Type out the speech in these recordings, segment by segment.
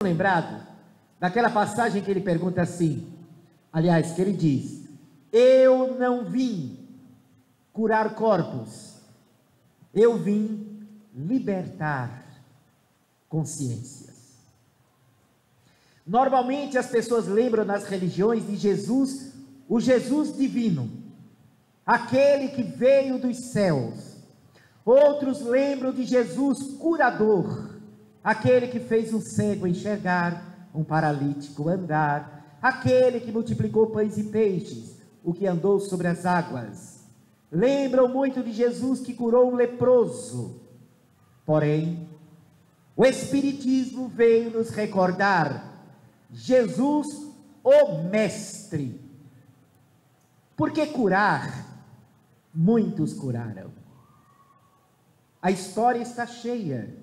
lembrado daquela passagem que ele pergunta assim, aliás, que ele diz: eu não vim curar corpos, eu vim libertar consciências. Normalmente as pessoas lembram nas religiões de Jesus, o Jesus divino, aquele que veio dos céus. Outros lembram de Jesus curador, aquele que fez um cego enxergar, um paralítico andar, aquele que multiplicou pães e peixes, o que andou sobre as águas. Lembram muito de Jesus que curou um leproso. Porém, o Espiritismo veio nos recordar Jesus, o Mestre. Porque curar, muitos curaram. A história está cheia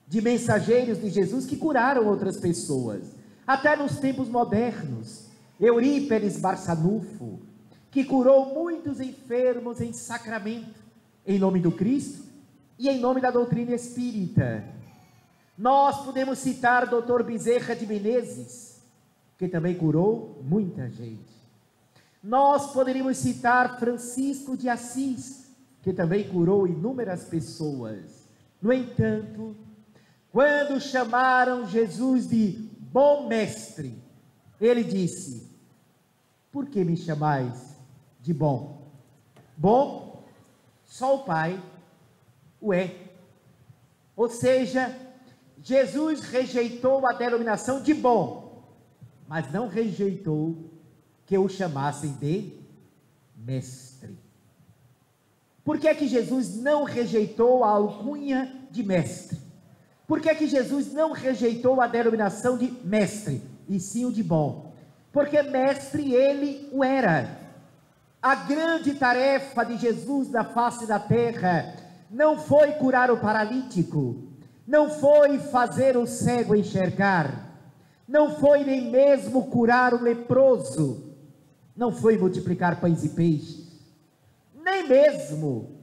de mensageiros de Jesus que curaram outras pessoas, até nos tempos modernos. Eurípedes Barçanufo, que curou muitos enfermos em sacramento, em nome do Cristo e em nome da doutrina espírita. Nós podemos citar Dr. Bezerra de Menezes, que também curou muita gente. Nós poderíamos citar Francisco de Assis, que também curou inúmeras pessoas. No entanto, quando chamaram Jesus de bom mestre, ele disse: por que me chamais de bom? Bom, só o Pai o é. Ou seja, Jesus rejeitou a denominação de bom, mas não rejeitou que o chamassem de mestre. Por que é que Jesus não rejeitou a alcunha de mestre? Por que é que Jesus não rejeitou a denominação de mestre, e sim o de bom? Porque mestre ele o era. A grande tarefa de Jesus na face da terra não foi curar o paralítico, não foi fazer o cego enxergar, não foi nem mesmo curar o leproso, não foi multiplicar pães e peixes, nem mesmo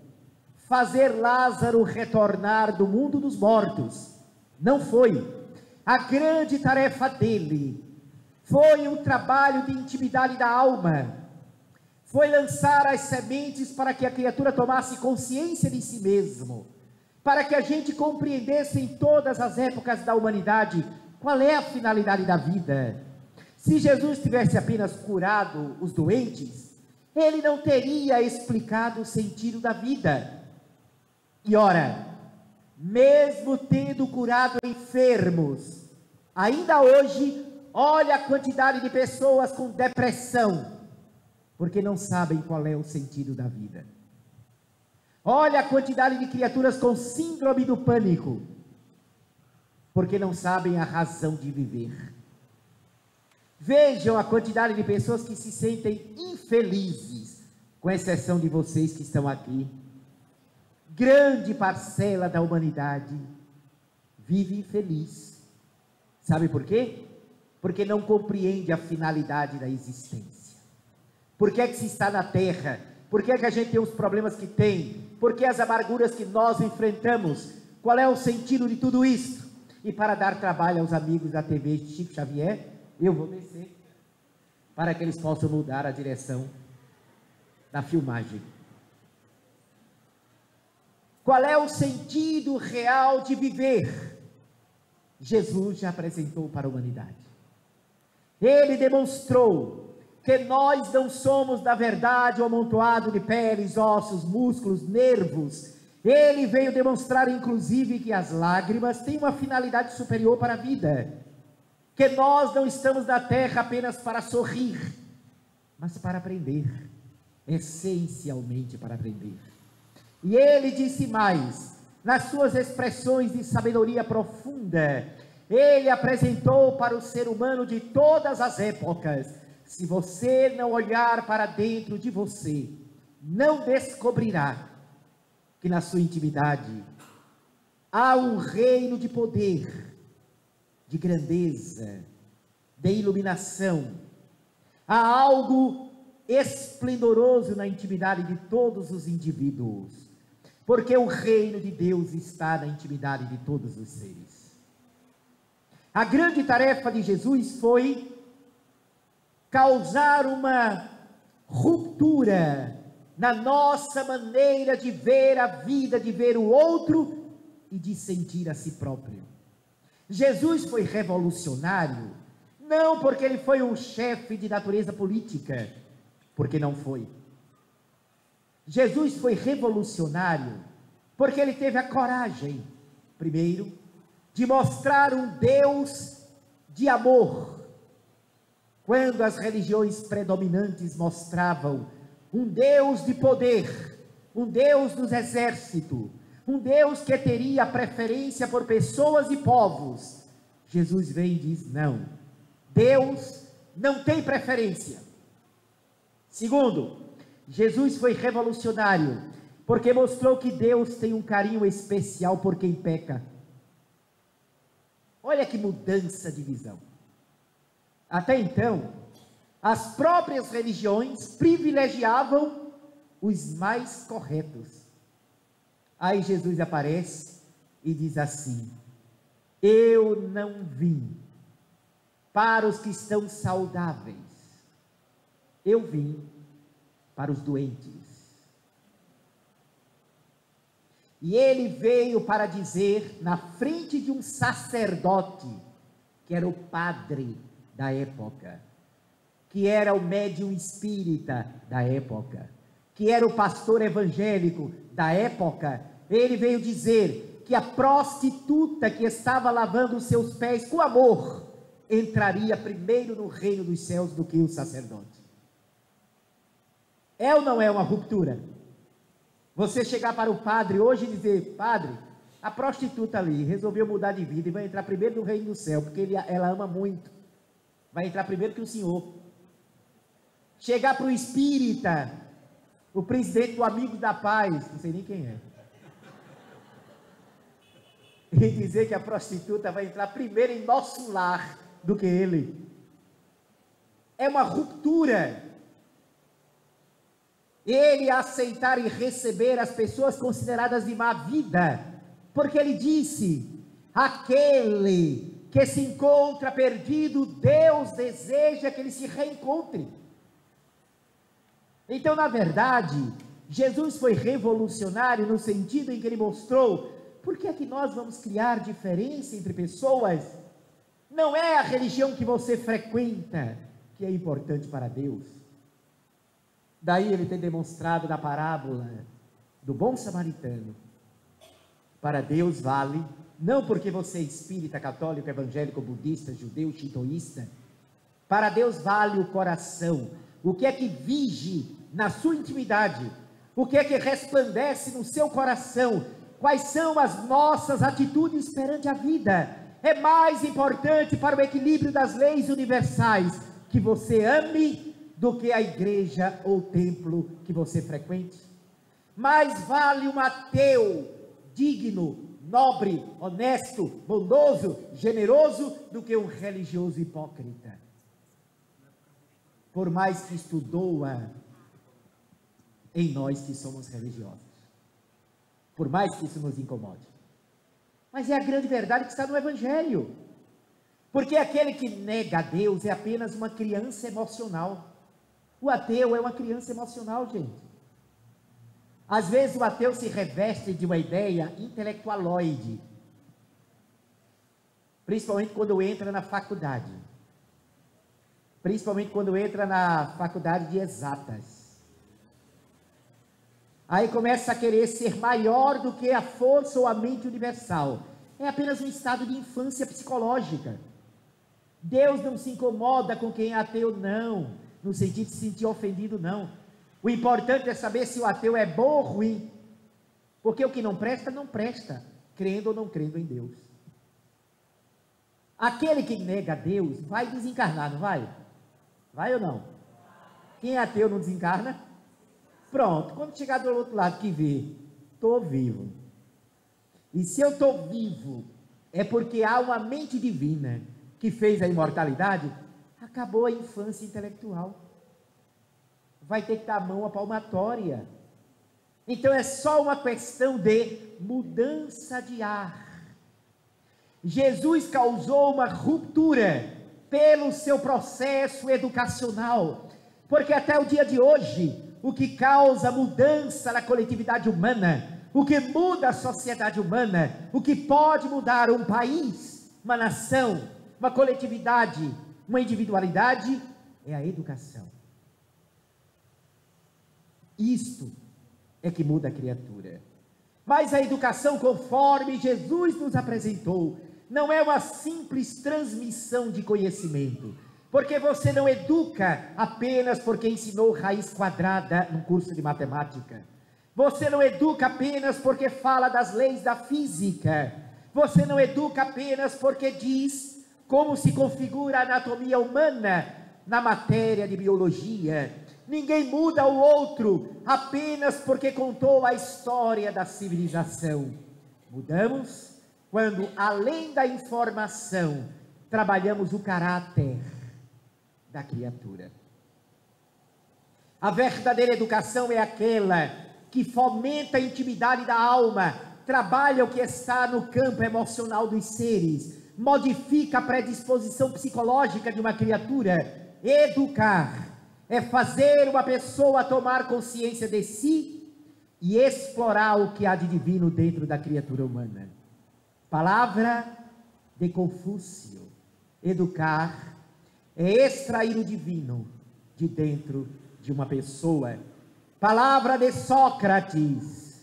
fazer Lázaro retornar do mundo dos mortos. Não foi. A grande tarefa dele foi um trabalho de intimidade da alma, foi lançar as sementes para que a criatura tomasse consciência de si mesmo, para que a gente compreendesse em todas as épocas da humanidade qual é a finalidade da vida. Se Jesus tivesse apenas curado os doentes, ele não teria explicado o sentido da vida. E ora, mesmo tendo curado enfermos, ainda hoje, olha a quantidade de pessoas com depressão, porque não sabem qual é o sentido da vida. Olha a quantidade de criaturas com síndrome do pânico, porque não sabem a razão de viver. Vejam a quantidade de pessoas que se sentem infelizes, com exceção de vocês que estão aqui. Grande parcela da humanidade vive infeliz. Sabe por quê? Porque não compreende a finalidade da existência. Por que é que se está na terra? Por que é que a gente tem os problemas que tem? Por que as amarguras que nós enfrentamos? Qual é o sentido de tudo isso? E para dar trabalho aos amigos da TV Chico Xavier, eu vou descer para que eles possam mudar a direção da filmagem. Qual é o sentido real de viver? Jesus já apresentou para a humanidade. Ele demonstrou que nós não somos, na verdade, um amontoado de peles, ossos, músculos, nervos. Ele veio demonstrar, inclusive, que as lágrimas têm uma finalidade superior para a vida. Que nós não estamos na terra apenas para sorrir, mas para aprender, essencialmente para aprender. E ele disse mais, nas suas expressões de sabedoria profunda, ele apresentou para o ser humano de todas as épocas: se você não olhar para dentro de você, não descobrirá que na sua intimidade há um reino de poder, de grandeza, de iluminação. Há algo esplendoroso na intimidade de todos os indivíduos, porque o reino de Deus está na intimidade de todos os seres. A grande tarefa de Jesus foi causar uma ruptura na nossa maneira de ver a vida, de ver o outro e de sentir a si próprio. Jesus foi revolucionário, não porque ele foi um chefe de natureza política, porque não foi. Jesus foi revolucionário porque ele teve a coragem, primeiro, de mostrar um Deus de amor, quando as religiões predominantes mostravam um Deus de poder, um Deus dos exércitos, um Deus que teria preferência por pessoas e povos. Jesus vem e diz: não, Deus não tem preferência. Segundo, Jesus foi revolucionário, porque mostrou que Deus tem um carinho especial por quem peca. Olha que mudança de visão. Até então, as próprias religiões privilegiavam os mais corretos. Aí Jesus aparece e diz assim: eu não vim para os que estão saudáveis, eu vim para os doentes. E ele veio para dizer, na frente de um sacerdote, que era o padre da época, que era o médium espírita da época, que era o pastor evangélico da época, ele veio dizer que a prostituta que estava lavando os seus pés com amor, entraria primeiro no reino dos céus do que o sacerdote. É ou não é uma ruptura? Você chegar para o padre hoje e dizer: padre, a prostituta ali resolveu mudar de vida e vai entrar primeiro no reino do céu, porque ela ama muito, vai entrar primeiro que o senhor. Chegar para o espírita, o presidente do Amigo da Paz, não sei nem quem é, e dizer que a prostituta vai entrar primeiro em nosso lar do que ele. É uma ruptura. Ele aceitar e receber as pessoas consideradas de má vida, porque ele disse: aquele que se encontra perdido, Deus deseja que ele se reencontre. Então, na verdade, Jesus foi revolucionário no sentido em que ele mostrou por que é que nós vamos criar diferença entre pessoas. Não é a religião que você frequenta que é importante para Deus. Daí ele tem demonstrado na parábola do bom samaritano: para Deus vale, não porque você é espírita, católico, evangélico, budista, judeu, shintoísta, para Deus vale o coração, o que é que vige na sua intimidade, o que é que resplandece no seu coração, quais são as nossas atitudes perante a vida. É mais importante para o equilíbrio das leis universais que você ame do que a igreja ou templo que você frequente. Mais vale um ateu digno, nobre, honesto, bondoso, generoso, do que um religioso hipócrita, por mais que isto doa em nós que somos religiosos, por mais que isso nos incomode. Mas é a grande verdade que está no Evangelho, porque aquele que nega a Deus é apenas uma criança emocional. O ateu é uma criança emocional, gente. Às vezes o ateu se reveste de uma ideia intelectualoide, principalmente quando entra na faculdade, principalmente quando entra na faculdade de exatas. Aí começa a querer ser maior do que a força ou a mente universal. É apenas um estado de infância psicológica. Deus não se incomoda com quem é ateu, não, no sentido de se sentir ofendido, não. O importante é saber se o ateu é bom ou ruim, porque o que não presta, não presta, crendo ou não crendo em Deus. Aquele que nega a Deus vai desencarnar, não vai? Vai ou não? Quem é ateu não desencarna? Pronto, quando chegar do outro lado que vê, estou vivo. E se eu estou vivo, é porque há uma mente divina que fez a imortalidade. Acabou a infância intelectual. Vai ter que dar a mão à palmatória. Então é só uma questão de mudança de ar. Jesus causou uma ruptura pelo seu processo educacional, porque até o dia de hoje, o que causa mudança na coletividade humana, o que muda a sociedade humana, o que pode mudar um país, uma nação, uma coletividade, uma individualidade, é a educação. Isto é que muda a criatura. Mas a educação, conforme Jesus nos apresentou, não é uma simples transmissão de conhecimento, porque você não educa apenas porque ensinou raiz quadrada no curso de matemática, você não educa apenas porque fala das leis da física, você não educa apenas porque diz como se configura a anatomia humana na matéria de biologia. Ninguém muda o outro apenas porque contou a história da civilização. Mudamos quando, além da informação, trabalhamos o caráter da criatura. A verdadeira educação é aquela que fomenta a intimidade da alma, trabalha o que está no campo emocional dos seres, modifica a predisposição psicológica de uma criatura. Educar é fazer uma pessoa tomar consciência de si e explorar o que há de divino dentro da criatura humana. Palavra de Confúcio: educar é extrair o divino de dentro de uma pessoa. Palavra de Sócrates: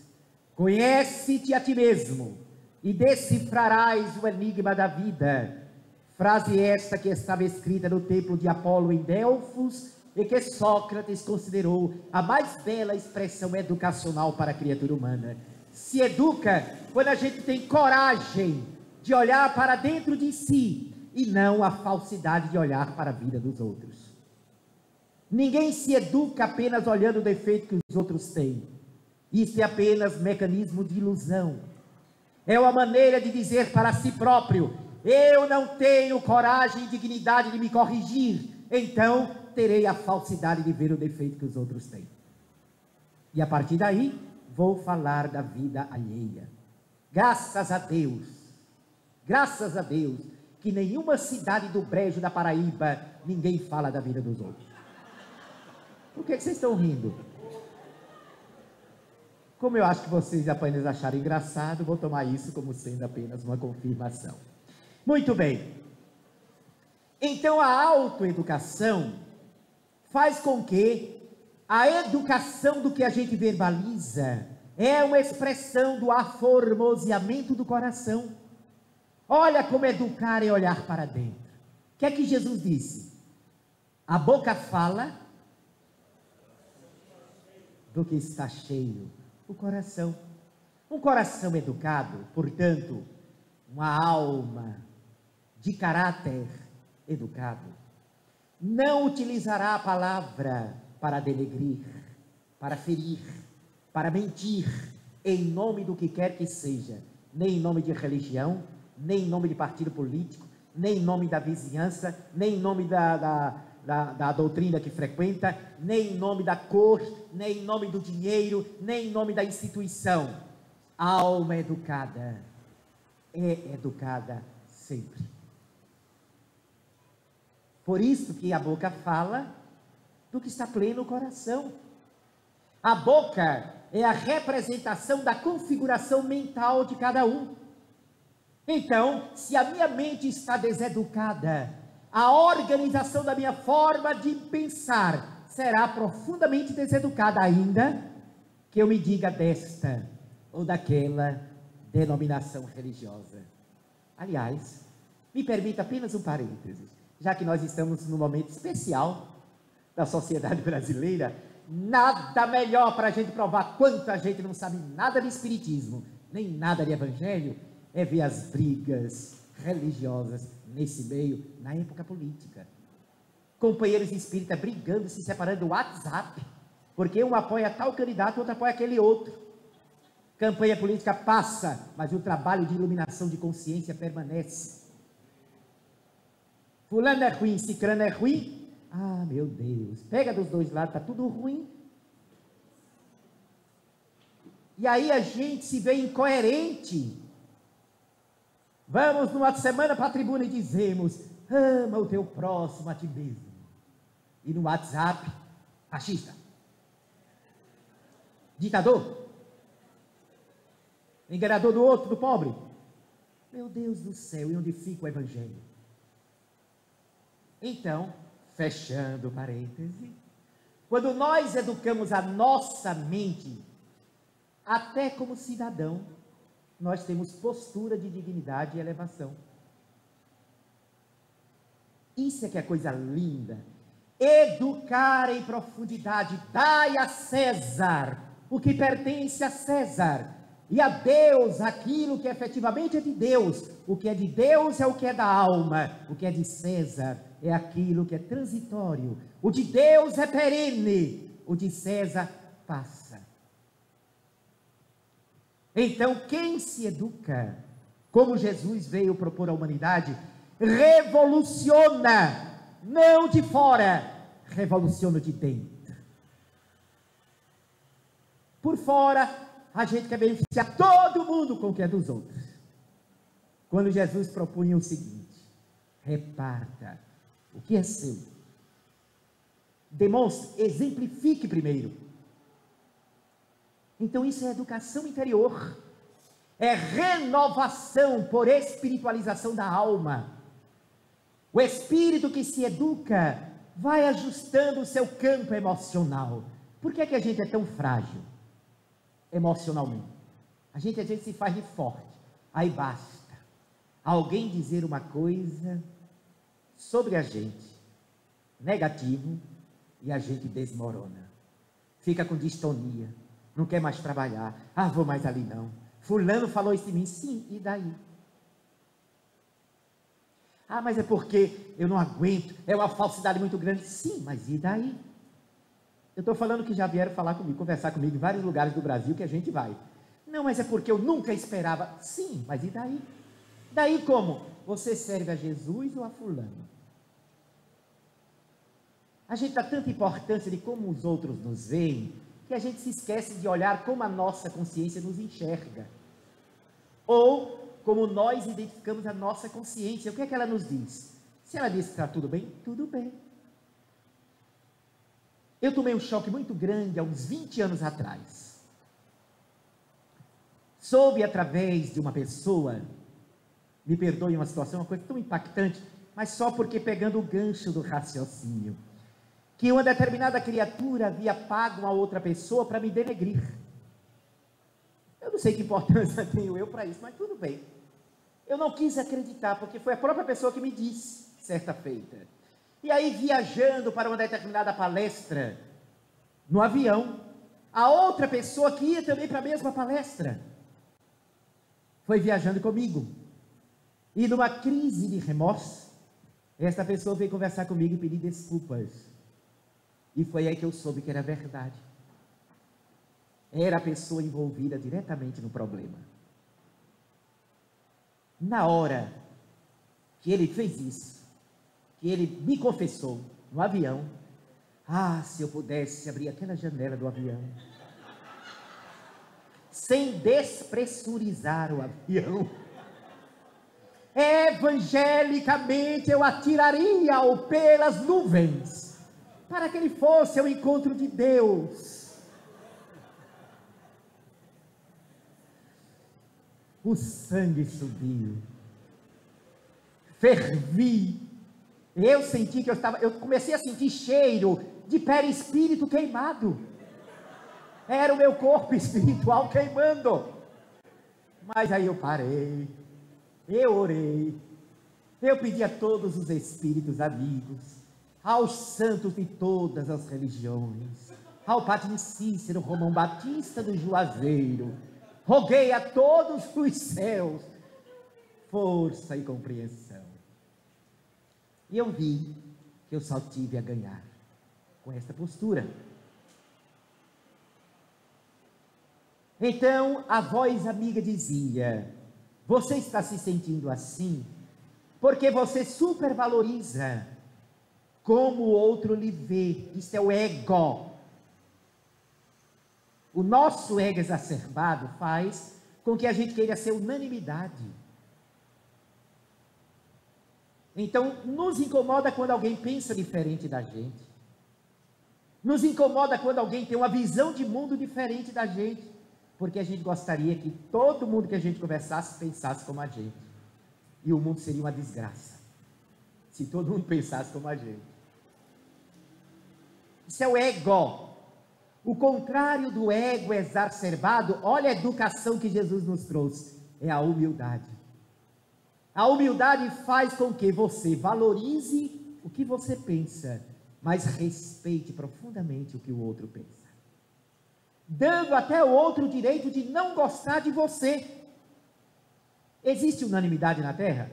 conhece-te a ti mesmo e decifrarás o enigma da vida. Frase esta que estava escrita no templo de Apolo em Delfos e que Sócrates considerou a mais bela expressão educacional para a criatura humana. Se educa quando a gente tem coragem de olhar para dentro de si e não a falsidade de olhar para a vida dos outros. Ninguém se educa apenas olhando o defeito que os outros têm. Isso é apenas mecanismo de ilusão. É uma maneira de dizer para si próprio: eu não tenho coragem e dignidade de me corrigir, então terei a falsidade de ver o defeito que os outros têm. E a partir daí, vou falar da vida alheia. Graças a Deus, que nenhuma cidade do Brejo da Paraíba, ninguém fala da vida dos outros. Por que vocês estão rindo? Como eu acho que vocês apenas acharam engraçado, vou tomar isso como sendo apenas uma confirmação. Muito bem. Então a autoeducação faz com que a educação do que a gente verbaliza é uma expressão do aformoseamento do coração. Olha como educar é olhar para dentro. O que é que Jesus disse? A boca fala do que está cheio o coração. Um coração educado, portanto, uma alma de caráter educado, não utilizará a palavra para denegrir, para ferir, para mentir, em nome do que quer que seja, nem em nome de religião, nem em nome de partido político, nem em nome da vizinhança, nem em nome da doutrina que frequenta, nem em nome da cor, nem em nome do dinheiro, nem em nome da instituição. A alma educada é educada sempre. Por isso que a boca fala do que está pleno no coração. A boca é a representação da configuração mental de cada um. Então, se a minha mente está deseducada, a organização da minha forma de pensar será profundamente deseducada, ainda que eu me diga desta ou daquela denominação religiosa. Aliás, me permita apenas um parênteses, já que nós estamos num momento especial da sociedade brasileira. Nada melhor para a gente provar quanto a gente não sabe nada de espiritismo, nem nada de evangelho, é ver as brigas religiosas nesse meio, na época política. Companheiros espíritas brigando, se separando do WhatsApp, porque um apoia tal candidato, outro apoia aquele outro. Campanha política passa, mas o trabalho de iluminação de consciência permanece. Fulano é ruim, cicrano é ruim. Ah, meu Deus, pega dos dois lados, está tudo ruim. E aí a gente se vê incoerente Vamos numa semana para a tribuna e dizemos: ama o teu próximo a ti mesmo. E no WhatsApp, fascista, ditador, enganador do outro, do pobre. Meu Deus do céu, e onde fica o evangelho? Então, fechando parêntese, quando nós educamos a nossa mente, até como cidadão, nós temos postura de dignidade e elevação. Isso é que é coisa linda. Educar em profundidade. Dai a César o que pertence a César, e a Deus aquilo que efetivamente é de Deus. O que é de Deus é o que é da alma, o que é de César é aquilo que é transitório. O de Deus é perene, o de César passa. Então, quem se educa, como Jesus veio propor à humanidade, revoluciona, não de fora, revoluciona de dentro. Por fora, a gente quer beneficiar todo mundo com o que é dos outros. Quando Jesus propunha o seguinte: reparta o que é seu. Demonstre, exemplifique primeiro. Então isso é educação interior, é renovação por espiritualização da alma. O espírito que se educa vai ajustando o seu campo emocional. Por que é que a gente é tão frágil emocionalmente? A gente às vezes se faz de forte, aí basta alguém dizer uma coisa sobre a gente, negativo, e a gente desmorona, fica com distonia, não quer mais trabalhar. Ah, vou mais ali não. Fulano falou isso de mim. Sim, e daí? Ah, mas é porque eu não aguento, é uma falsidade muito grande. Sim, mas e daí? Eu estou falando que já vieram falar comigo, conversar comigo em vários lugares do Brasil que a gente vai. Não, mas é porque eu nunca esperava. Sim, mas e daí? Daí como? Você serve a Jesus ou a fulano? A gente dá tanta importância de como os outros nos veem, que a gente se esquece de olhar como a nossa consciência nos enxerga, ou como nós identificamos a nossa consciência. O que é que ela nos diz? Se ela diz que está tudo bem, tudo bem. Eu tomei um choque muito grande há uns 20 anos atrás. Soube através de uma pessoa, me perdoe uma situação, uma coisa tão impactante, mas só porque pegando o gancho do raciocínio, que uma determinada criatura havia pago uma outra pessoa para me denegrir. Eu não sei que importância tenho eu para isso, mas tudo bem. Eu não quis acreditar, porque foi a própria pessoa que me disse, certa feita. E aí, viajando para uma determinada palestra, no avião, a outra pessoa que ia também para a mesma palestra, foi viajando comigo. E numa crise de remorso, esta pessoa veio conversar comigo e pedir desculpas. E foi aí que eu soube que era verdade. Era a pessoa envolvida diretamente no problema. Na hora que ele fez isso, que ele me confessou no avião, ah, se eu pudesse abrir aquela janela do avião, sem despressurizar o avião, evangelicamente eu atiraria-o pelas nuvens, para que ele fosse ao encontro de Deus. O sangue subiu, fervi, eu senti que eu comecei a sentir cheiro de perispírito queimado, era o meu corpo espiritual queimando, mas aí eu parei, eu orei, eu pedi a todos os espíritos amigos, aos santos de todas as religiões, ao Padre Cícero Romão Batista do Juazeiro, roguei a todos os céus força e compreensão. E eu vi que eu só tive a ganhar com esta postura. Então a voz amiga dizia: você está se sentindo assim porque você supervaloriza como o outro lhe vê. Isso é o ego. O nosso ego exacerbado faz com que a gente queira ser unanimidade. Então, nos incomoda quando alguém pensa diferente da gente. Nos incomoda quando alguém tem uma visão de mundo diferente da gente. Porque a gente gostaria que todo mundo que a gente conversasse pensasse como a gente. E o mundo seria uma desgraça se todo mundo pensasse como a gente. Isso é o ego. O contrário do ego exacerbado, olha a educação que Jesus nos trouxe, é a humildade. A humildade faz com que você valorize o que você pensa, mas respeite profundamente o que o outro pensa. Dando até o outro o direito de não gostar de você. Existe unanimidade na Terra?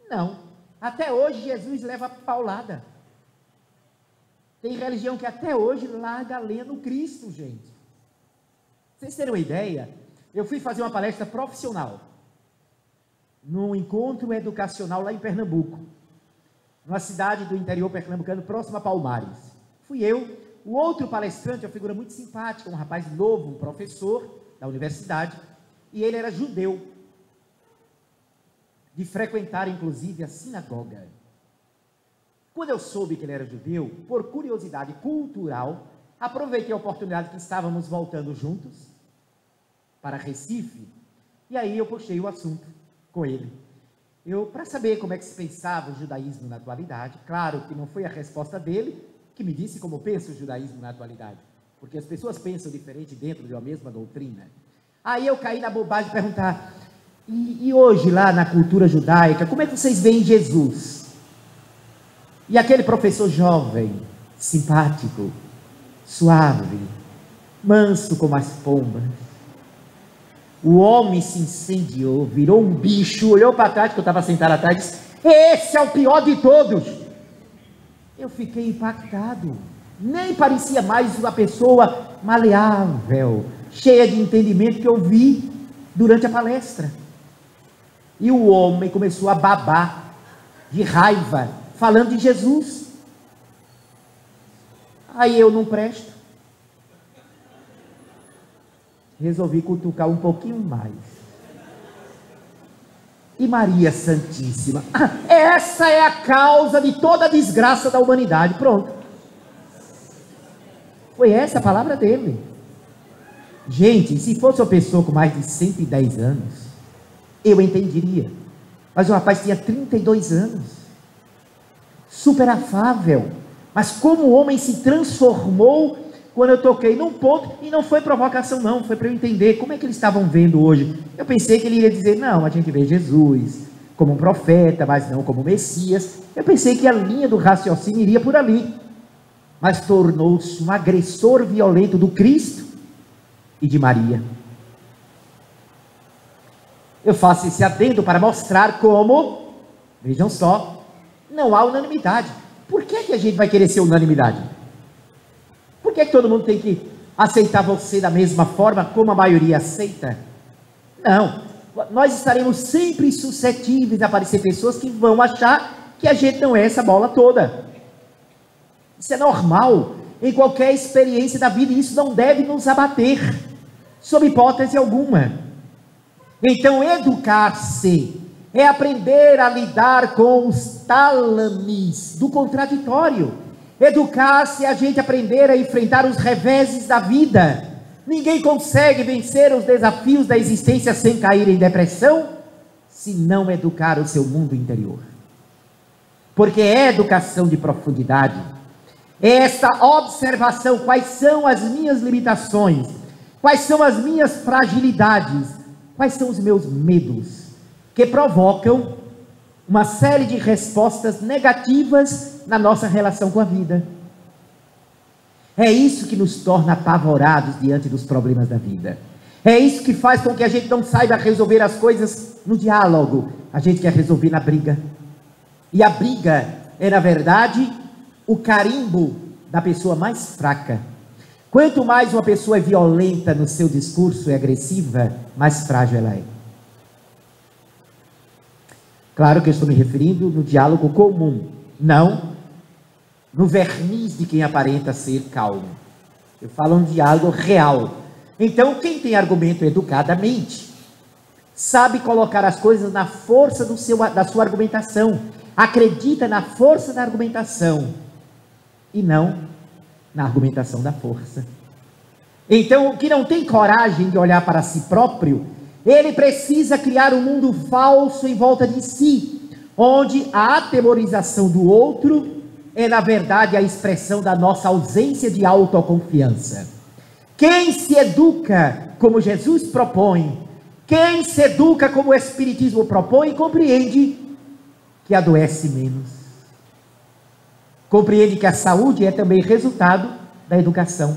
Não. Até hoje Jesus leva paulada. Tem religião que até hoje larga a lenha no Cristo, gente. Vocês terem uma ideia, eu fui fazer uma palestra profissional num encontro educacional lá em Pernambuco, numa cidade do interior pernambucano, próxima a Palmares. Fui eu, o outro palestrante, uma figura muito simpática, um rapaz novo, um professor da universidade, e ele era judeu, de frequentar inclusive a sinagoga. Quando eu soube que ele era judeu, por curiosidade cultural, aproveitei a oportunidade que estávamos voltando juntos para Recife, e aí eu puxei o assunto com ele. Para saber como é que se pensava o judaísmo na atualidade. Claro que não foi a resposta dele que me disse como pensa o judaísmo na atualidade, porque as pessoas pensam diferente dentro de uma mesma doutrina. Aí eu caí na bobagem de perguntar, e hoje lá na cultura judaica, como é que vocês veem Jesus? E aquele professor jovem, simpático, suave, manso como as pombas, o homem se incendiou, virou um bicho, olhou para trás, que eu estava sentado atrás, e disse, esse é o pior de todos. Eu fiquei impactado, nem parecia mais uma pessoa maleável, cheia de entendimento que eu vi durante a palestra. E o homem começou a babar de raiva, falando de Jesus. Aí eu não presto. Resolvi cutucar um pouquinho mais. E Maria Santíssima, essa é a causa de toda a desgraça da humanidade. Pronto. Foi essa a palavra dele. Gente, se fosse uma pessoa com mais de 110 anos, eu entenderia. Mas o rapaz tinha 32 anos. Super afável. Mas como o homem se transformou quando eu toquei num ponto, e não foi provocação não, foi para eu entender como é que eles estavam vendo hoje. Eu pensei que ele ia dizer, não, a gente vê Jesus como um profeta, mas não como Messias. Eu pensei que a linha do raciocínio iria por ali, mas tornou-se um agressor violento do Cristo e de Maria. Eu faço esse adendo para mostrar como, vejam só, não há unanimidade. Por que a gente vai querer ser unanimidade? Por que todo mundo tem que aceitar você da mesma forma como a maioria aceita? Não, nós estaremos sempre suscetíveis a aparecer pessoas que vão achar que a gente não é essa bola toda. Isso é normal em qualquer experiência da vida, e isso não deve nos abater, sob hipótese alguma. Então, educar-se é aprender a lidar com os talames do contraditório. Educar-se é a gente aprender a enfrentar os reveses da vida. Ninguém consegue vencer os desafios da existência sem cair em depressão, se não educar o seu mundo interior. Porque é educação de profundidade. É essa observação, quais são as minhas limitações, quais são as minhas fragilidades, quais são os meus medos, que provocam uma série de respostas negativas na nossa relação com a vida. É isso que nos torna apavorados diante dos problemas da vida. É isso que faz com que a gente não saiba resolver as coisas no diálogo. A gente quer resolver na briga. E a briga é, na verdade, o carimbo da pessoa mais fraca. Quanto mais uma pessoa é violenta no seu discurso e agressiva, mais frágil ela é. Claro que eu estou me referindo no diálogo comum, não no verniz de quem aparenta ser calmo. Eu falo um diálogo real. Então, quem tem argumento educadamente sabe colocar as coisas na força da sua argumentação, acredita na força da argumentação e não na argumentação da força. Então, o que não tem coragem de olhar para si próprio, ele precisa criar um mundo falso em volta de si, onde a atemorização do outro é, na verdade, a expressão da nossa ausência de autoconfiança. Quem se educa como Jesus propõe, quem se educa como o Espiritismo propõe, compreende que adoece menos. Compreende que a saúde é também resultado da educação.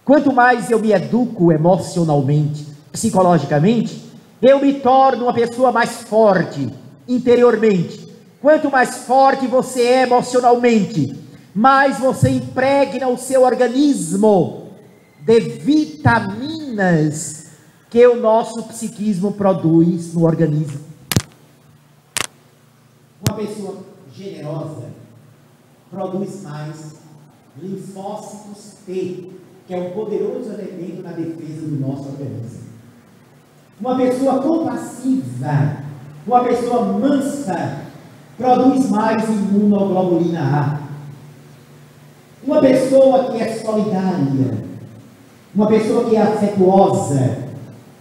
Quanto mais eu me educo emocionalmente, psicologicamente, eu me torno uma pessoa mais forte interiormente. Quanto mais forte você é emocionalmente, mais você impregna o seu organismo de vitaminas que o nosso psiquismo produz no organismo. Uma pessoa generosa produz mais linfócitos T, que é um poderoso elemento na defesa do nosso organismo. Uma pessoa compassiva, uma pessoa mansa, produz mais imunoglobulina A. Uma pessoa que é solidária, uma pessoa que é afetuosa,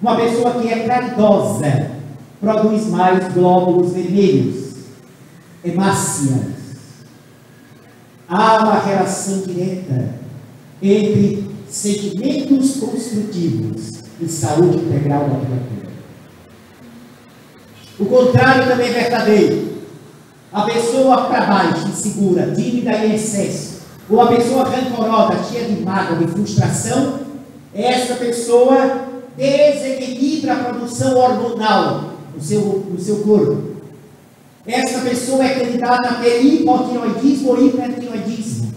uma pessoa que é caridosa, produz mais glóbulos vermelhos, hemácias. Há uma relação direta entre sentimentos construtivos e saúde integral da criatura. O contrário também é verdadeiro. A pessoa para baixo, insegura, tímida e em excesso, ou a pessoa rancorosa, cheia de mágoa, de frustração, essa pessoa desequilibra a produção hormonal no seu corpo. Essa pessoa é candidata a ter hipotiroidismo ou hipertiroidismo.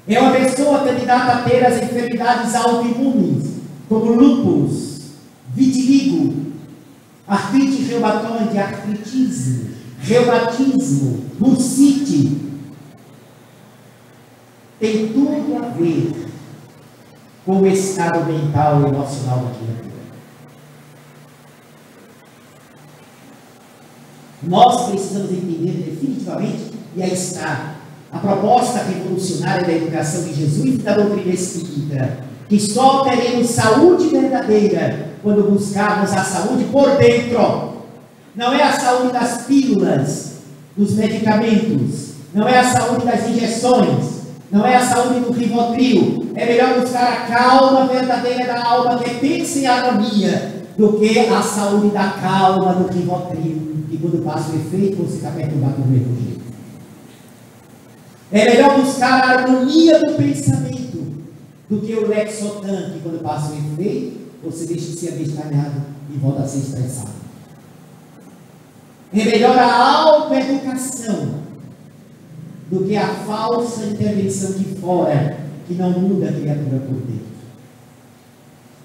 É uma pessoa candidata a ter as enfermidades autoimunes, como lúpus, vitiligo, artrite reumatoide, artritismo, reumatismo, bursite. Tem tudo a ver com o estado mental e emocional da criatura. Nós precisamos entender definitivamente, e aí está a proposta revolucionária da educação de Jesus e da doutrina espírita, que só teremos saúde verdadeira quando buscarmos a saúde por dentro. Não é a saúde das pílulas, dos medicamentos, não é a saúde das injeções, não é a saúde do Rivotril. É melhor buscar a calma verdadeira da alma que pensa em harmonia, do que a saúde da calma do Rivotril, que quando passa o efeito você está perturbado do mesmo jeito. É melhor buscar a harmonia do pensamento do que o Lexotan, que quando passa o efeito você deixa de ser abestalhado e volta a ser estressado. É melhor a autoeducação do que a falsa intervenção de fora, que não muda a criatura por dentro.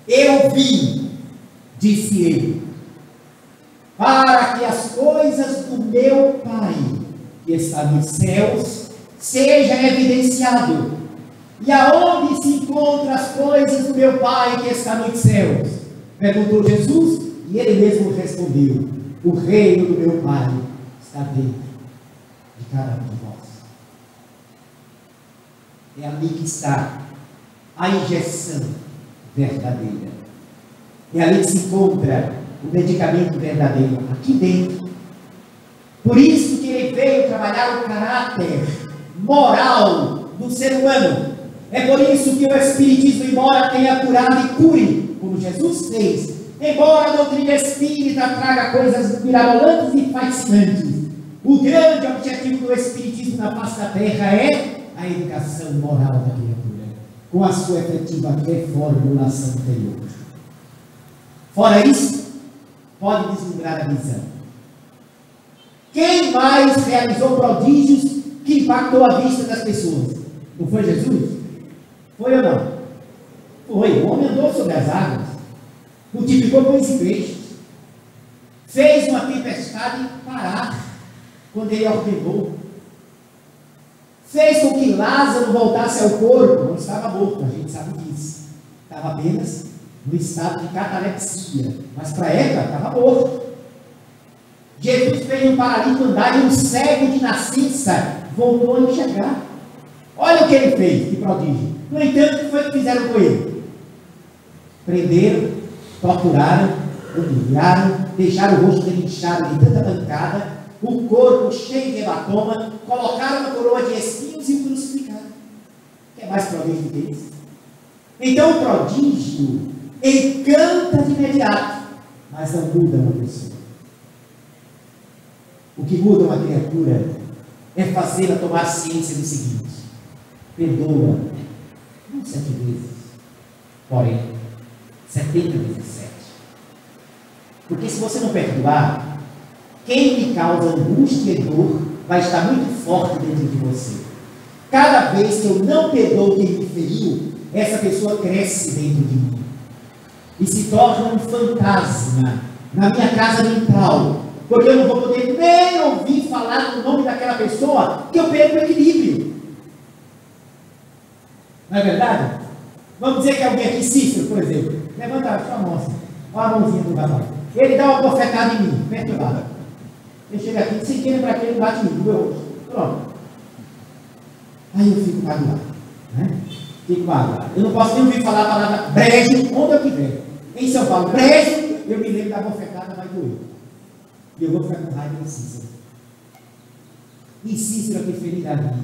Eu vim, disse ele, para que as coisas do meu Pai, que está nos céus, seja evidenciado. E aonde se encontram as coisas do meu Pai que está nos céus? Perguntou Jesus, e ele mesmo respondeu: o reino do meu Pai está dentro de cada um de nós. É ali que está a injeção verdadeira. É ali que se encontra o medicamento verdadeiro, aqui dentro. Por isso que ele veio trabalhar o caráter moral do ser humano. É por isso que o Espiritismo, embora tenha curado e cure, como Jesus fez, embora a doutrina espírita traga coisas mirabolantes e fascinantes, o grande objetivo do Espiritismo na face da Terra é a educação moral da criatura, com a sua efetiva reformulação interior. Fora isso, pode deslumbrar a visão. Quem mais realizou prodígios que impactou a vista das pessoas? Não foi Jesus? Foi ou não? Foi. O homem andou sobre as águas, multiplicou pães e peixes, fez uma tempestade parar quando ele ordenou, fez com que Lázaro voltasse ao corpo. Não estava morto, a gente sabe disso, estava apenas no estado de catalepsia, mas para a época estava morto. Jesus fez um paralítico andar e um cego de nascença voltou a enxergar. Olha o que ele fez de prodígio. No entanto, o que foi que fizeram com ele? Prenderam, torturaram, humilharam, deixaram o rosto dele inchado de tanta pancada, o corpo cheio de hematoma, colocaram uma coroa de espinhos e o crucificaram. Quer mais prodígio do que isso? Então o prodígio encanta de imediato, mas não muda uma pessoa. O que muda uma criatura é fazê-la tomar ciência do seguinte: perdoa, não 7 vezes, porém 70 vezes 7. Porque se você não perdoar, quem lhe causa angústia e dor vai estar muito forte dentro de você. Cada vez que eu não perdoo quem me feriu, essa pessoa cresce dentro de mim e se torna um fantasma na minha casa mental, porque eu não vou poder nem ouvir falar no nome daquela pessoa, que eu perco o equilíbrio. Não é verdade? Vamos dizer que alguém aqui, Cícero, por exemplo, levanta a sua mão assim, olha a mãozinha do rapaz, ele dá uma bofetada em mim, perturbado. Eu chego aqui, sem querer para aquele, bate em mim, no meu rosto. Pronto. Aí eu fico magoado, né? Fico magoado. Eu não posso nem ouvir falar a palavra brejo onde eu estiver. Em São Paulo, brejo, eu me lembro da bofetada, vai doer. E eu vou ficar com raiva de Cícero. E Cícero que feliz da vida,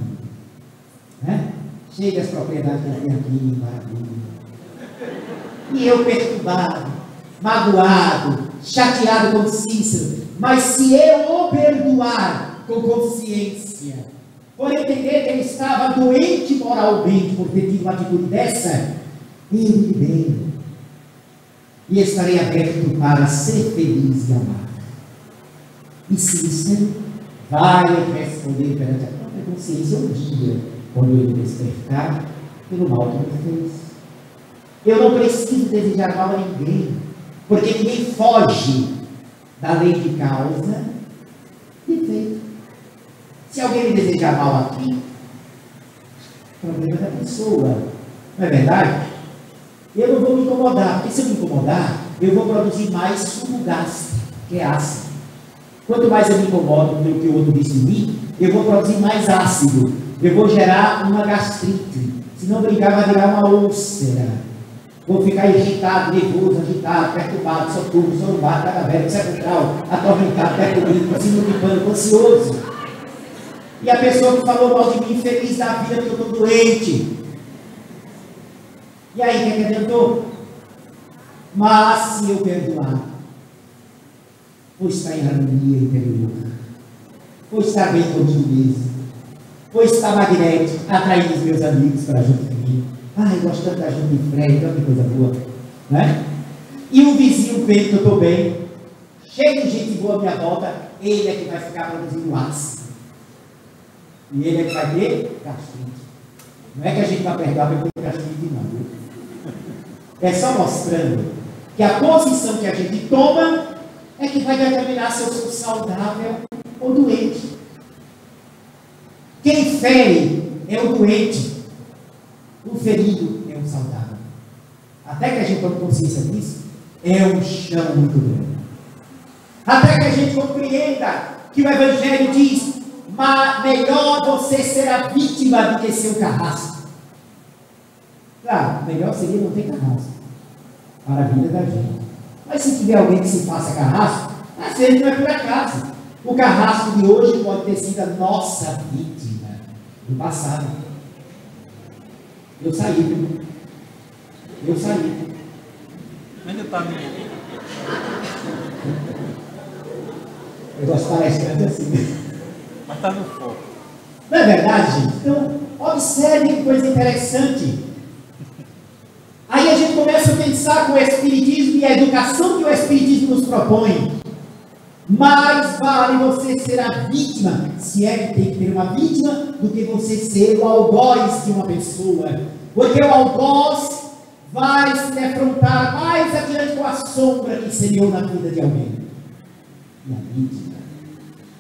né? Chega as propriedades que tem aqui, maravilha. E eu perturbado, magoado, chateado com Cícero. Mas se eu o perdoar com consciência, por entender que ele estava doente moralmente por ter tido uma atitude dessa, eu me libero e estarei aberto para ser feliz e amar. E Cícero vai responder perante a própria consciência um dia, quando ele despertar pelo mal que ele fez. Eu não preciso desejar mal a ninguém, porque ninguém foge da lei de causa e efeito. Se alguém me desejar mal aqui, problema da pessoa, não é verdade? Eu não vou me incomodar, porque se eu me incomodar, eu vou produzir mais sumo gástrico, que é ácido. Quanto mais eu me incomodo pelo que o outro diz de mim, eu vou produzir mais ácido, eu vou gerar uma gastrite, se não brincar vai virar uma úlcera. Vou ficar irritado, nervoso, agitado, perturbado, soturno, sorumbado, cadavérico, sepulcral, atormentado, perturbado, síndrome de pânico, ansioso. E a pessoa que falou mal de mim, feliz da vida porque eu estou doente. E aí, o que adiantou? Mas se eu perdoar, vou estar em harmonia interior, vou estar bem comigo mesmo, vou estar magnético, atraindo os meus amigos para junto de mim. Ai, gosto tanto da junto de Fred, tanta coisa boa, né? E o vizinho vê que eu estou bem, cheio de gente boa à minha volta, ele é que vai ficar produzindo ácido. E ele é que vai ter gastrite. Não é que a gente vai perdoar para ter gastrite, não. É só mostrando que a posição que a gente toma é que vai determinar se eu sou saudável ou doente. Quem fere é o doente. O ferido é o saudável. Até que a gente tome consciência disso, é um chão muito grande. Até que a gente compreenda que o Evangelho diz: mas melhor você ser a vítima do que ser o carrasco. Claro, melhor seria não ter carrasco para a vida da gente. Mas se tiver alguém que se faça carrasco, às vezes não é por acaso. O carrasco de hoje pode ter sido a nossa vítima do passado. Eu saí, viu? Eu saí. Ainda está no. Eu gosto de palestrantes assim. Mas está no foco. Não é verdade, gente? Então, observe que coisa interessante. Aí a gente começa a pensar com o Espiritismo e a educação que o Espiritismo nos propõe. Mais vale você ser a vítima, se é que tem que ter uma vítima, do que você ser o algoz de uma pessoa. Porque o algoz vai se defrontar mais adiante com a sombra que semeou na vida de alguém. E a vítima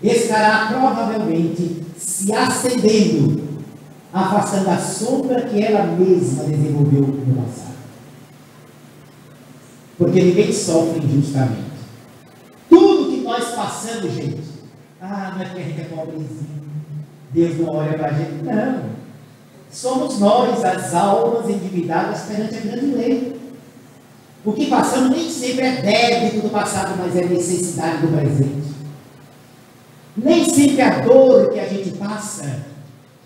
estará provavelmente se acendendo, afastando a sombra que ela mesma desenvolveu no passado. Porque ninguém sofre injustamente. Tudo que nós passamos, gente, não é porque a gente é pobrezinho, Deus não olha para a gente. Não. Somos nós, as almas endividadas perante a grande lei. O que passamos nem sempre é débito do passado, mas é necessidade do presente. Nem sempre a dor que a gente passa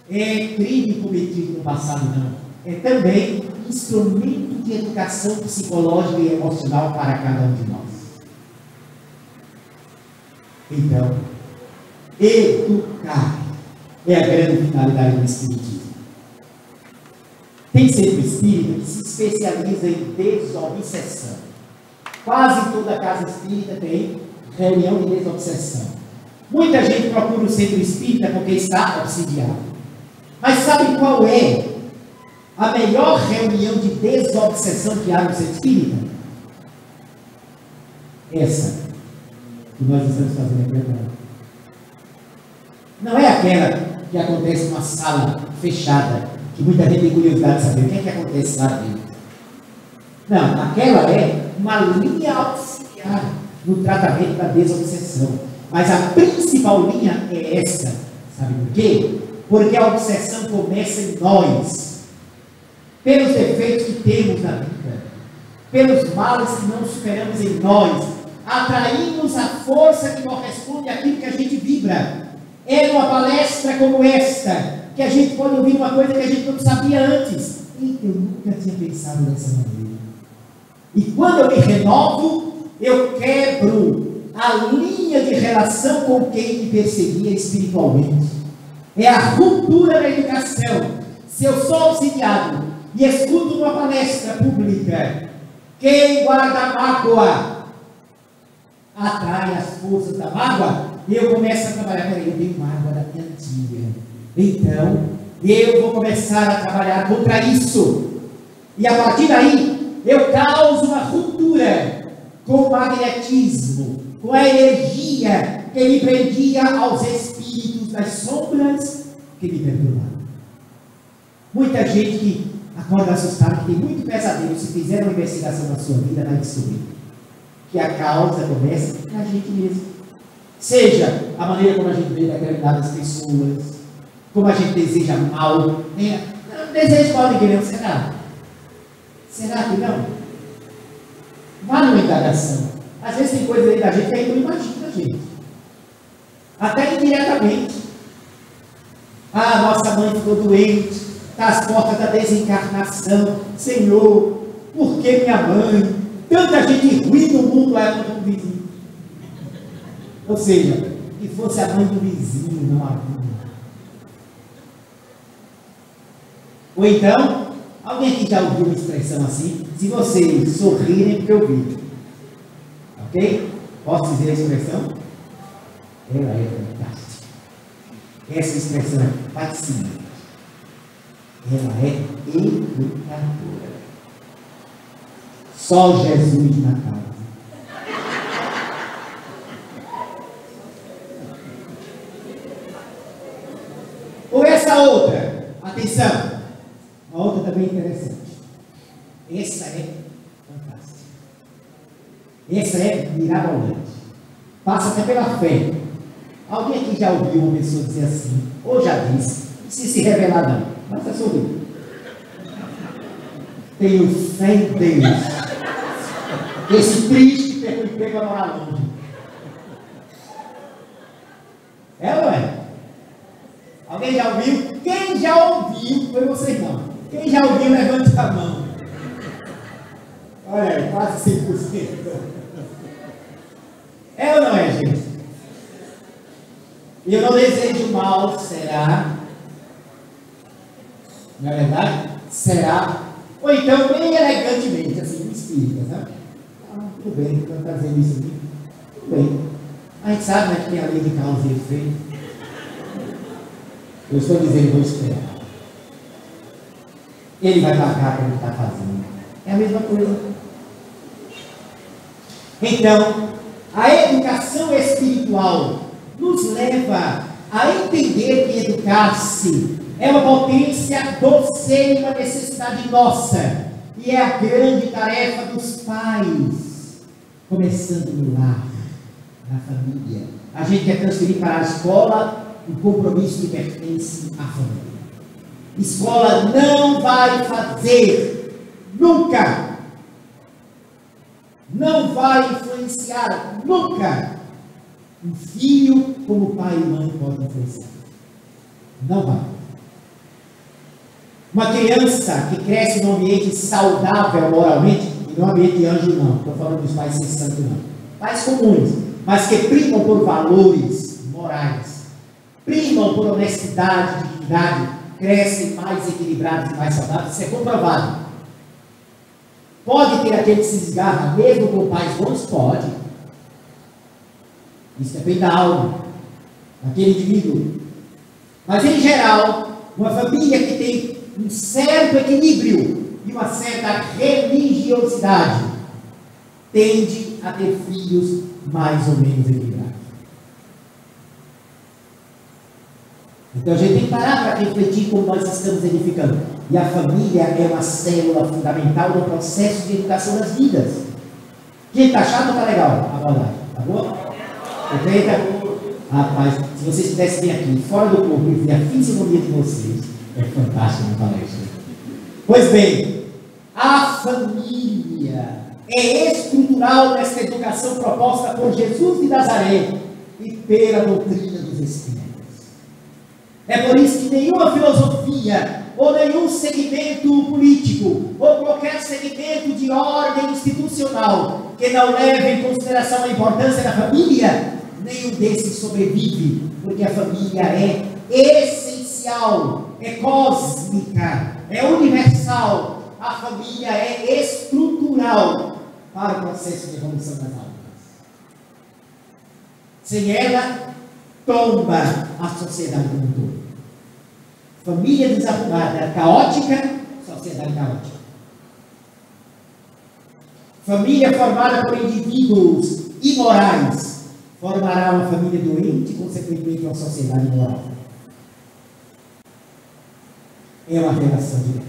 é crime cometido no passado, não. É também instrumento de educação psicológica e emocional para cada um de nós. Então, educar é a grande finalidade do Espiritismo. Tem centro espírita que se especializa em desobsessão. Quase toda casa espírita tem reunião de desobsessão. Muita gente procura o centro espírita porque está obsidiado. Mas sabe qual é a melhor reunião de desobsessão que há no centro espírita? Essa que nós estamos fazendo aqui agora. Não é aquela que acontece numa sala fechada, que muita gente tem curiosidade de saber o que é que acontece lá dentro. Não, aquela é uma linha auxiliar no tratamento da desobsessão. Mas a principal linha é essa. Sabe por quê? Porque a obsessão começa em nós, pelos defeitos que temos na vida, pelos males que não superamos em nós, atraímos a força que corresponde àquilo que a gente vibra. É numa palestra como esta que a gente pode ouvir uma coisa que a gente não sabia antes. E eu nunca tinha pensado dessa maneira. E quando eu me renovo, eu quebro a linha de relação com quem me perseguia espiritualmente. É a ruptura da educação. Se eu sou auxiliado e escuto uma palestra pública, quem guarda a mágoa atrai as forças da mágoa, eu começo a trabalhar. Peraí, eu tenho mágoa da minha tia. Então, eu vou começar a trabalhar contra isso. E a partir daí, eu causo uma ruptura com o magnetismo, com a energia que me prendia aos espíritos das sombras que me perturbavam. Muita gente que acorda assustada, que tem muito pesadelo, se fizer uma investigação na sua vida, vai descobrir que a causa começa na gente mesmo. Seja a maneira como a gente vê determinadas pessoas, como a gente deseja mal, né? Não deseja mal ninguém, não, será? Será que não? Vá numa indagação. Às vezes tem coisa dentro da gente que a gente não imagina, gente. Até indiretamente. Nossa mãe ficou doente, está às portas da desencarnação. Senhor, por que minha mãe? Tanta gente ruim no mundo é quanto o vizinho. Ou seja, que fosse a mãe do vizinho, não a minha. Ou então, alguém aqui já ouviu uma expressão assim? Se vocês sorrirem, é porque eu vi. Ok? Posso dizer a expressão? Ela é fantástica. Essa expressão é fascinante. Ela é educadora. Só Jesus na casa. Ou essa outra, atenção, a outra também interessante. Essa é fantástica. Essa é mirabolante. Passa até pela fé. Alguém aqui já ouviu uma pessoa dizer assim, ou já disse, não precisa se revelar não, basta sorrir. Tenho fé em Deus. Esse triste pegou emprego a morar longe. É ou não é? Alguém já ouviu? Quem já ouviu, foi vocês não. Quem já ouviu, levante a mão. Olha aí, quase 100%. É ou não é, gente? Eu não desejo mal, será? Não é verdade? Será? Ou então, bem elegantemente, assim, espírita, sabe? Tudo bem, então está dizendo isso aqui. Tudo bem. A gente sabe, né, que tem a lei de causa e efeito. Eu estou dizendo, vou esperar. Ele vai pagar o que ele está fazendo. É a mesma coisa. Então, a educação espiritual nos leva a entender que educar-se é uma potência do ser e uma necessidade nossa. E é a grande tarefa dos pais, começando no lar, na família. A gente quer transferir para a escola o compromisso que pertence à família. Escola não vai fazer, nunca, não vai influenciar, nunca, um filho como pai e mãe podem influenciar. Não vai. Uma criança que cresce num ambiente saudável moralmente, e não é um ambiente de anjo não, estou falando dos pais sem santo não, pais comuns, mas que primam por valores morais, primam por honestidade, dignidade, crescem mais equilibrados e mais saudáveis. Isso é comprovado. Pode ter aquele que se desgarra mesmo com pais bons? Pode. Isso depende da alma daquele indivíduo. Mas em geral, uma família que tem um certo equilíbrio e uma certa religiosidade tende a ter filhos mais ou menos equilibrados. Então a gente tem que parar para refletir como nós estamos edificando. E a família é uma célula fundamental no processo de educação das vidas. Quem está chato ou está legal? A verdade. Tá bom? Perfeita? Rapaz, se vocês pudessem vir aqui, fora do corpo, e ver a fisionomia de vocês, é fantástico na palestra. Pois bem, a família é estrutural nesta educação proposta por Jesus de Nazaré e pela doutrina dos Espíritos. É por isso que nenhuma filosofia, ou nenhum segmento político, ou qualquer segmento de ordem institucional que não leve em consideração a importância da família, nenhum desses sobrevive, porque a família é essencial, é cósmica, é universal. A família é estrutural para o processo de evolução das almas. Sem ela, tomba a sociedade como um todo. Família desarrumada, caótica, sociedade caótica. Família formada por indivíduos imorais formará uma família doente e, consequentemente, uma sociedade imoral. É uma relação direta.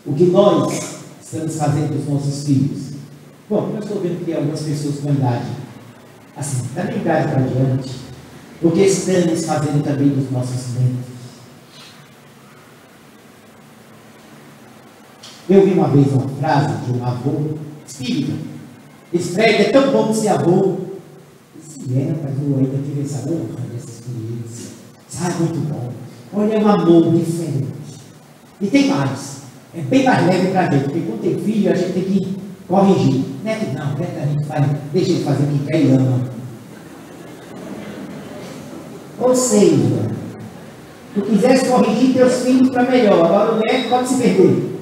O que nós estamos fazendo dos nossos filhos? Bom, eu estou vendo que tem algumas pessoas com idade, assim, da minha idade para diante, o que estamos fazendo também dos nossos netos. Eu vi uma vez uma frase de um avô espírita. Esse Fred é tão bom ser avô. Se é, rapaz, eu ainda tive essa honra dessa experiência. Sabe, muito bom. Olha, é um amor diferente. E tem mais. É bem mais leve para a gente, porque quando tem filho, a gente tem que corrigir. Neto não, neto a gente faz, deixa ele fazer o que quer e ama. Ou seja, tu quisesse corrigir teus filhos para melhor, agora o neto pode se perder.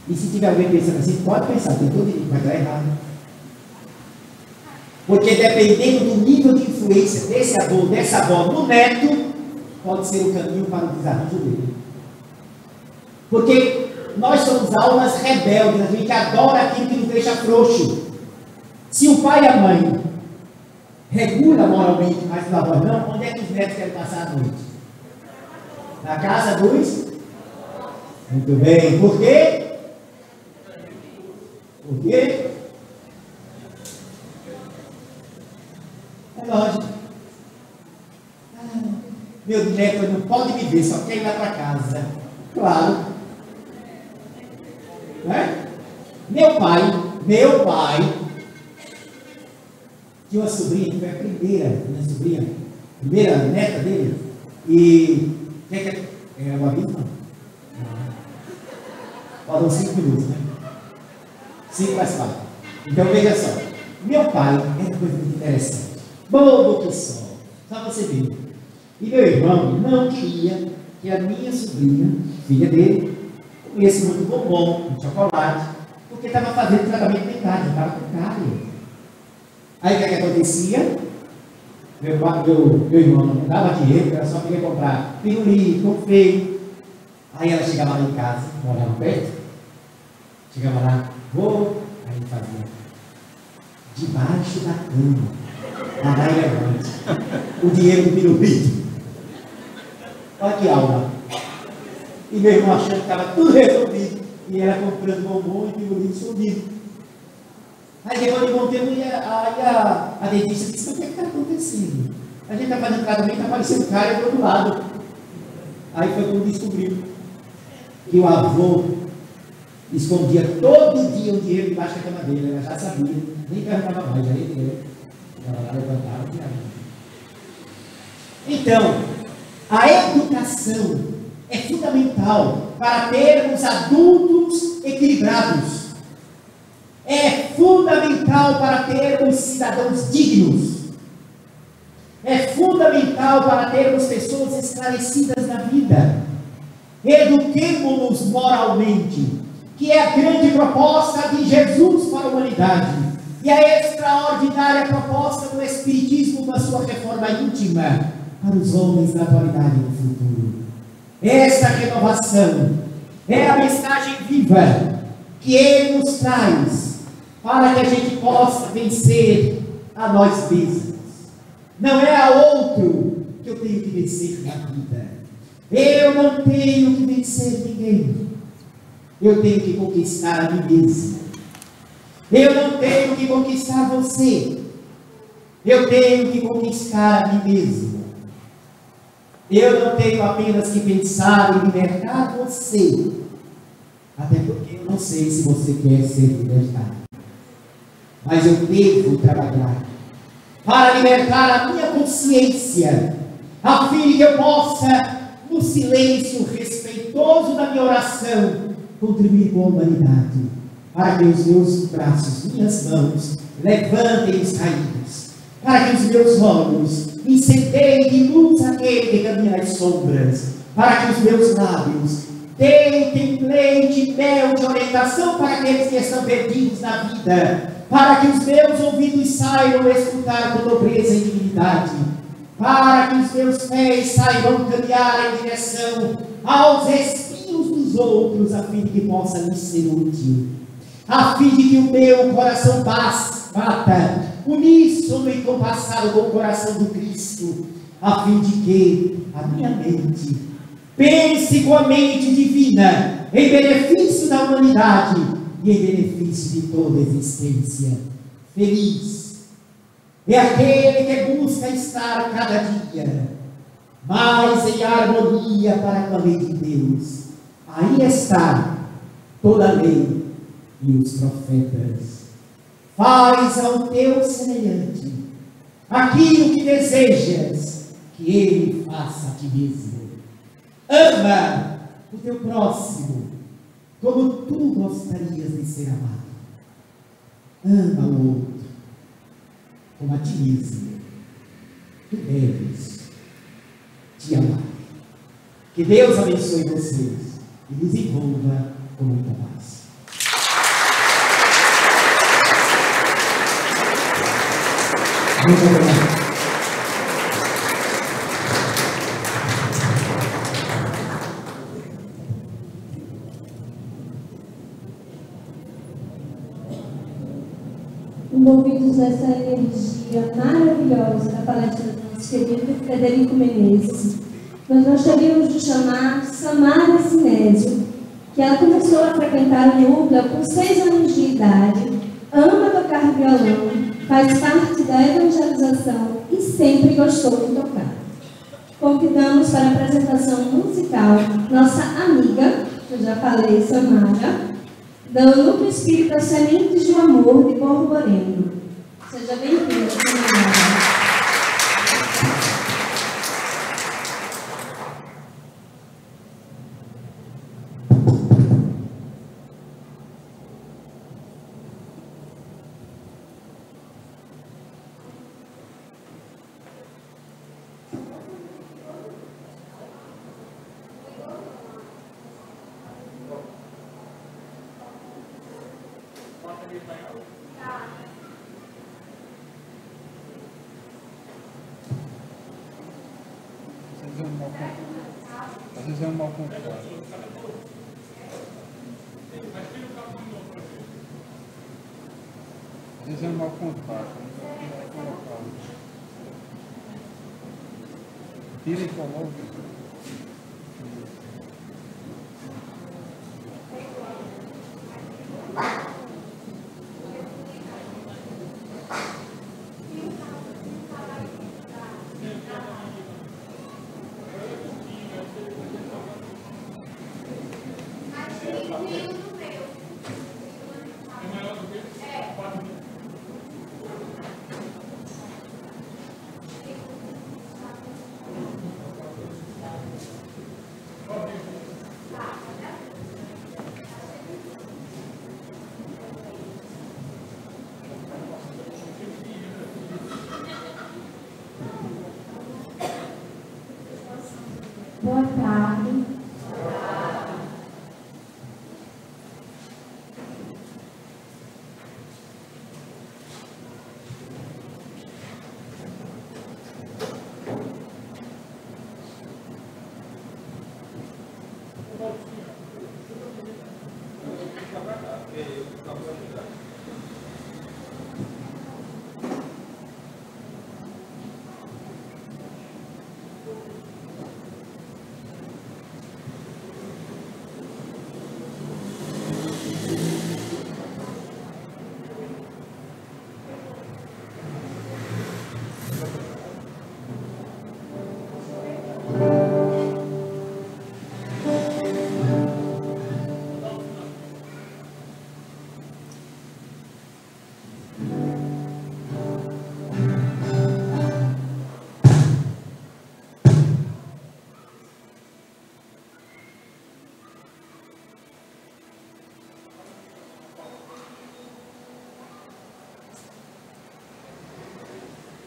E se tiver alguém pensando assim, pode pensar, tem todo direito, mas está errado. Porque dependendo do nível de influência desse avô, dessa avó, no neto, pode ser o caminho para o desarranjo dele. Porque nós somos almas rebeldes, a gente adora aquilo que nos deixa frouxo. Se o pai e a mãe regula moralmente, mas os avós não, onde é que os netos querem passar a noite? Na casa dos? Muito bem. Por quê? Por quê? É lógico. Meu neto não pode me ver, só quer ir lá para casa. Claro. Não é? Meu pai, tinha uma sobrinha, que foi a primeira neta dele, e é uma vida? Não. Faltam 5 minutos, né? 5 mais 4. Então veja só, meu pai era coisa muito interessante, bobo que só você ver. E meu irmão não queria que a minha sobrinha, filha dele, comesse muito bombom, muito chocolate, porque estava fazendo tratamento dentário, estava com cárie. Aí o que acontecia? Meu irmão não dava dinheiro, ela só queria comprar pirulito, confeito. Aí ela chegava lá em casa, morava perto, chegava lá, aí fazia debaixo da cama, na elevante, o dinheiro do pirulito. Olha que aula. E meu irmão achando que estava tudo resolvido. E ela comprando bombom e pirulito escondido. Aí depois de bom tempo, a dentista disse: o que está acontecendo? A gente está fazendo tratamento, está aparecendo cara do outro lado. Aí foi quando descobriu que o avô escondia todo dia um dinheiro debaixo da cama dele. Ela já sabia, nem perguntava mais, já ia. Ela lá levantava e tirava. Então, a educação é fundamental para termos adultos equilibrados. É fundamental para termos cidadãos dignos. É fundamental para termos pessoas esclarecidas na vida. Eduquemo-nos moralmente, que é a grande proposta de Jesus para a humanidade, e a extraordinária proposta do Espiritismo com a sua reforma íntima para os homens da atualidade e do futuro. Esta renovação é a mensagem viva que Ele nos traz para que a gente possa vencer a nós mesmos. Não é a outro que eu tenho que vencer na vida. Eu não tenho que vencer ninguém. Eu tenho que conquistar a mim mesmo. Eu não tenho que conquistar você. Eu tenho que conquistar a mim mesmo. Eu não tenho apenas que pensar em libertar você. Até porque eu não sei se você quer ser libertado. Mas eu devo trabalhar para libertar a minha consciência, a fim de que eu possa, no silêncio respeitoso da minha oração, contribuir com a humanidade, para que os meus braços, minhas mãos, levantem os caídos, para que os meus olhos incendeiem de luz aquele que caminha nas sombras, para que os meus lábios deitem leite e mel de orientação para aqueles que estão perdidos na vida, para que os meus ouvidos saibam escutar com nobreza e dignidade, para que os meus pés saibam caminhar em direção aos espinhos dos outros, a fim de que possa lhes ser útil, a fim de que o meu coração bata uníssono e compassado com o coração do Cristo, a fim de que a minha mente pense com a mente divina em benefício da humanidade e em benefício de toda a existência. Feliz é aquele que busca estar cada dia mais em harmonia para com a lei de Deus. Aí está toda a lei e os profetas. Faz ao teu semelhante aquilo que desejas que ele faça a ti mesmo. Ama o teu próximo como tu gostarias de ser amado. Ama o outro como a ti mesmo. Tu deves te amar. Que Deus abençoe vocês e nos envolva com muita paz. Muito obrigado. Envolvidos nessa energia maravilhosa da palestra do nosso querido Frederico Menezes, nós gostaríamos de chamar Samara Sinésio, que ela começou a frequentar o núcleo com 6 anos de idade, ama tocar violão, faz parte da evangelização e sempre gostou de tocar. Convidamos para a apresentação musical nossa amiga, que eu já falei, Samara, do Núcleo Espírita Sementes do Amor de Borborema. Seja bem-vinda, Samara. Às vezes é um mal contrário. Às vezes é um mal contrário. Tira e coloca.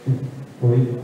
Oi.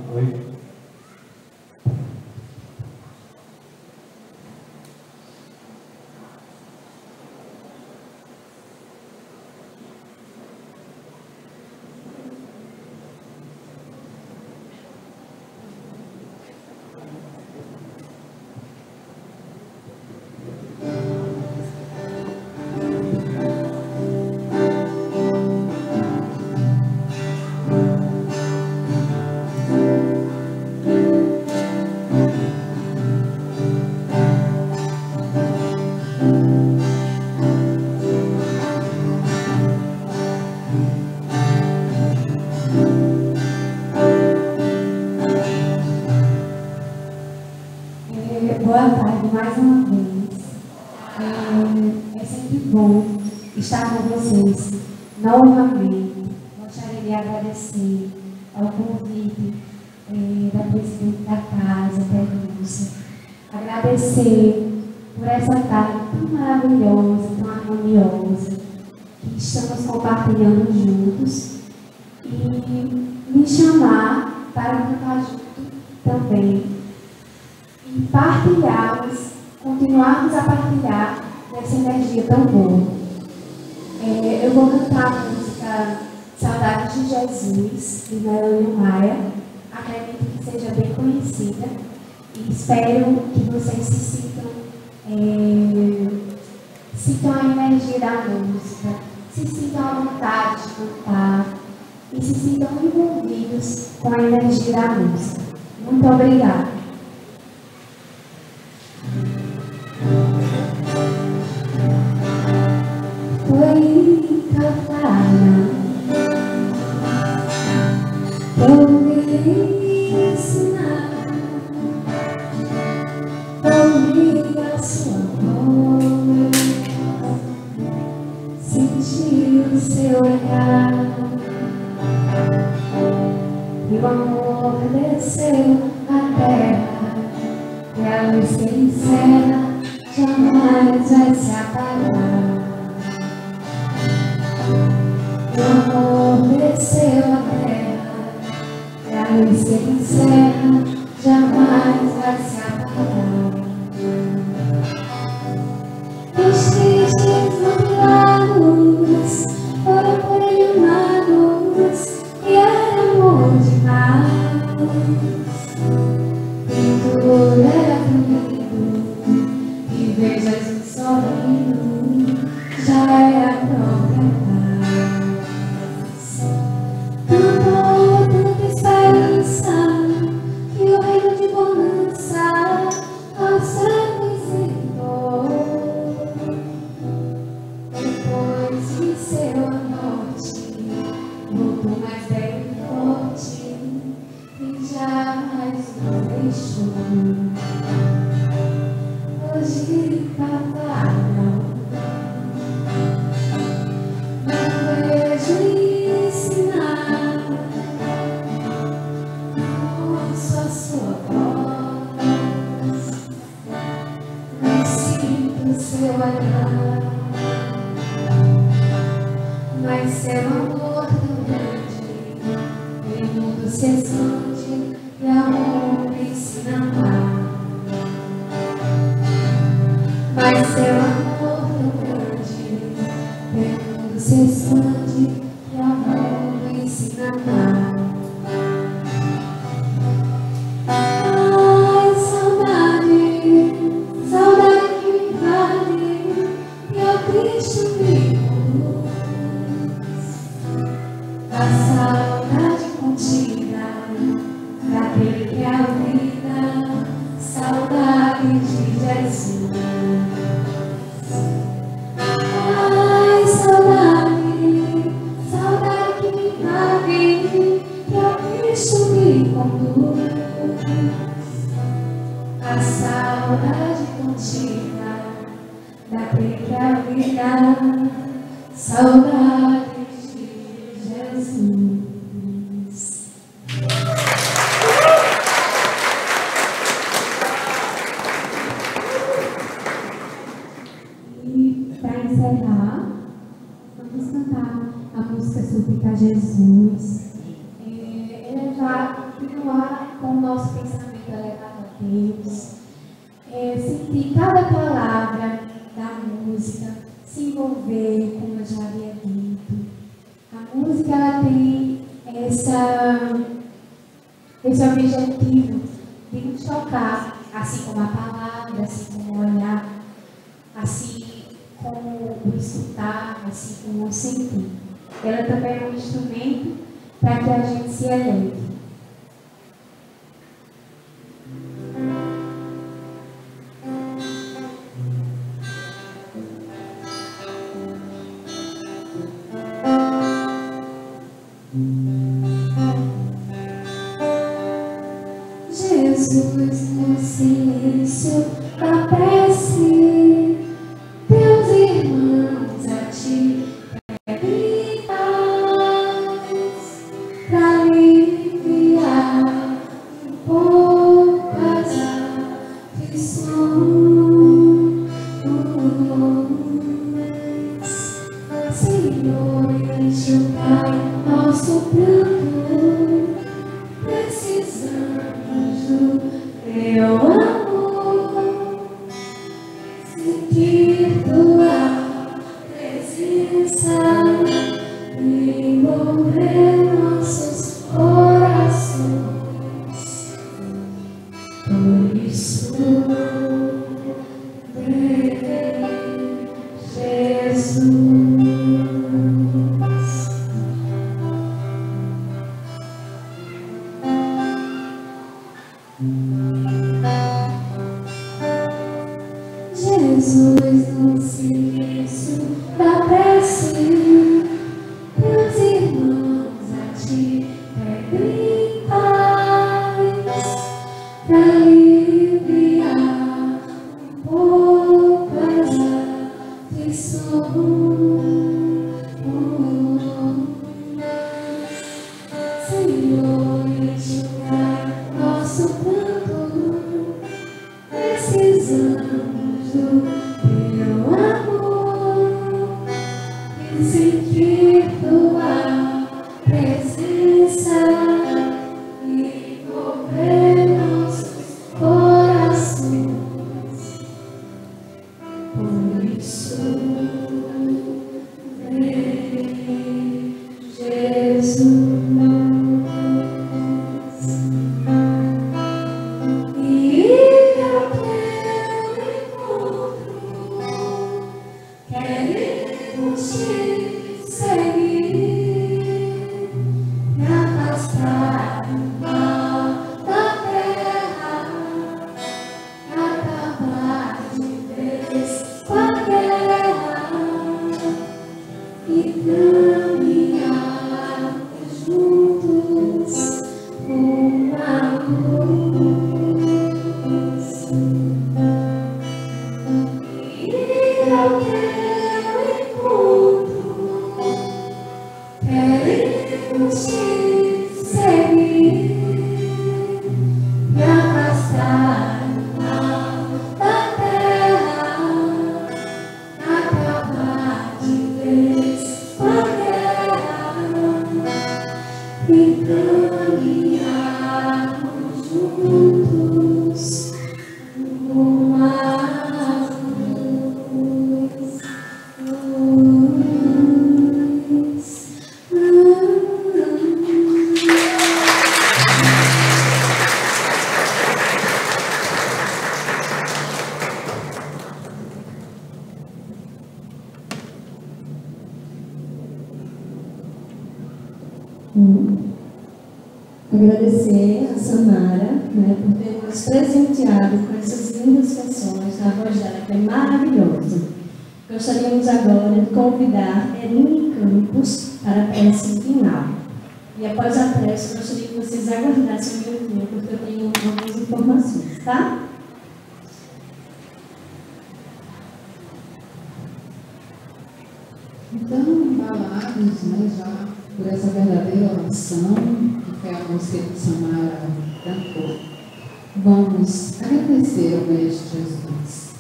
Boa tarde mais uma vez. É sempre bom estar com vocês novamente. Gostaria de agradecer ao convite da presidente da casa, Denúncia. Agradecer por essa tarde tão maravilhosa, tão harmoniosa, que estamos compartilhando juntos, e me chamar para cantar junto também. E continuarmos a partilhar dessa energia tão boa. Eu vou cantar a música Saudades de Jesus, de Melanie Maia. Acredito que seja bem conhecida e espero que vocês sintam a energia da música, se sintam à vontade de cantar e se sintam envolvidos com a energia da música. Muito obrigada. Foi cantada, eu me ensinar, ouvir a sua voz, sentir o seu olhar, e o amor desceu à terra, e a luz que encerra jamais vai se apagar. O amor desceu à terra, e a luz que encerra jamais vai se apagar. Os tristes nubilados foram por ele amados, e era amor demais. E tudo era bonito, e ver Jesus sorrindo já era a própria paz. Tanta esperança, que o reino de bonança ao céu visitou. Depois venceu a morte, voltou mais velho e forte, e jamais nos deixou. Hoje papai não vejo ensinar, não ouço a sua voz, não sinto seu olhar, mas seu amor tão grande, em mundo se esconde, e amor me ensina a amar. Mas seu amor tão grande, pelo mundo se expande, e amor me ensina a amar. Ai, saudade, saudade que me invade, e ao Cristo me conduz. A saudade contida daquele que é a vida, saudade de Jesus. Ai, saudade, saudade que me invade, que ao Cristo me conduz. A saudade contida daquele que é a vida, saudade de Jesus. Para encerrar, vamos cantar a música Súplica a Jesus. Elevar esse objetivo de nos tocar, assim como a palavra, assim como o olhar, assim como o escutar, assim como o sentir. Ela também é um instrumento para que a gente se eleve. Jesus, no silêncio da prece, teus irmãos a ti pedem paz, pra aliviar um pouco as aflições. Senhor, enxugai nosso pranto, precisamos do teu amor, sentir tua presença, envolver nossos corações. Por isso, vem, Jesus. Jesus, no silêncio da prece, teus irmãos a ti pedem paz, pra aliviar um pouco as aflições. Senhor, enxugai nosso pranto, precisamos do teu amor e sentir tua presença, envolver nossos corações. Por isso, vem, Jesus. Queremos te seguir, me afastar do mal da terra, acabar de vez com a guerra e caminharmos juntos com a luz. Ir ao teu encontro, queremos te seguir, me afastar do mal da terra, acabar de vez com a guerra e caminharmos juntos com a luz. Agradecer a Samara, por ter nos presenteado com essas lindas canções, a voz dela que é maravilhosa. Gostaríamos agora de convidar Erine Campos para a prece final. E após a prece, gostaria que vocês aguardassem um minutinho, porque eu tenho algumas informações, tá? Então, embalados, já por essa verdadeira oração, que foi a música que Samara cantou, vamos agradecer ao Mestre Jesus.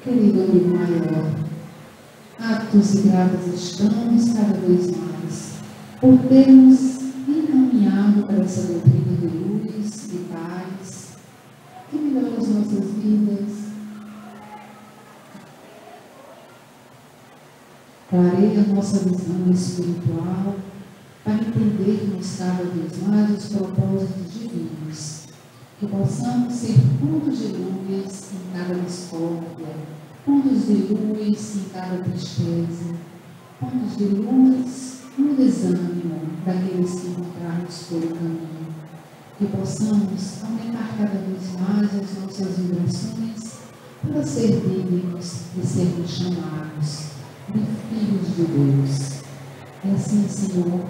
Querido amigo maior, aptos e gratos estamos cada vez mais por termos encaminhado para essa doutrina de luz e paz, que melhora as nossas vidas, clareia a nossa visão espiritual para entendermos cada vez mais os propósitos divinos, que possamos ser pontos de luz em cada discórdia, pontos de luz em cada tristeza, pontos de luz no desânimo daqueles que encontrarmos pelo caminho, que possamos aumentar cada vez mais as nossas vibrações para ser dignos de sermos chamados de filhos de Deus. É assim, Senhor,